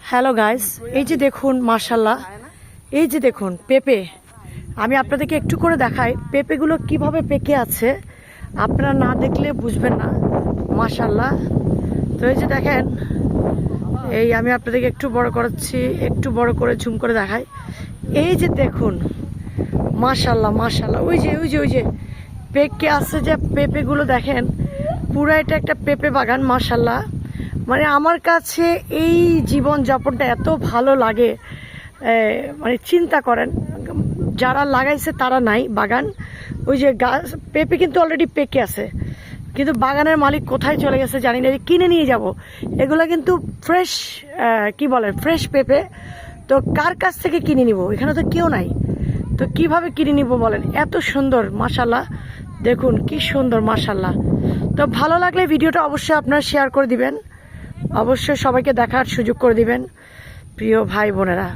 Hello guys, এই যে দেখুন মাশাল্লাহ, এই যে দেখুন পেঁপে। আমি আপনাদেরকে একটু করে দেখাই পেঁপেগুলো কিভাবে পেকে আছে। আপনারা না দেখলে বুঝবেন না। মাশাল্লাহ, তো এই যে দেখেন, এই আমি আপনাদেরকে একটু বড় করাচ্ছি, একটু বড় করে ঝুম করে দেখাই। এই যে দেখুন মাশাল্লাহ মাশাল্লাহ, ওই যে ওই যে ওই যে পেকে আছে যে পেঁপেগুলো দেখেন, পুরো এটা একটা পেঁপে বাগান। মাশাল্লাহ, মানে আমার কাছে এই জীবন যাপনটা এত ভালো লাগে। মানে চিন্তা করেন, যারা লাগাইছে তারা নাই বাগান, ওই যে গাছ পেঁপে কিন্তু অলরেডি পেকে আছে, কিন্তু বাগানের মালিক কোথায় চলে গেছে জানি না। কিনে নিয়ে যাব, এগুলো কিন্তু ফ্রেশ, কি বলে, ফ্রেশ পেঁপে। তো কার কাছ থেকে কিনে নিব? এখানে তো কেউ নাই, তো কিভাবে কিনে নিব বলেন? এত সুন্দর মাশাল্লাহ, দেখুন কি সুন্দর মাশাল্লাহ। তো ভালো লাগলে ভিডিওটা অবশ্যই আপনারা শেয়ার করে দিবেন, অবশ্যই সবাইকে দেখার সুযোগ করে দিবেন প্রিয় ভাই বোনেরা।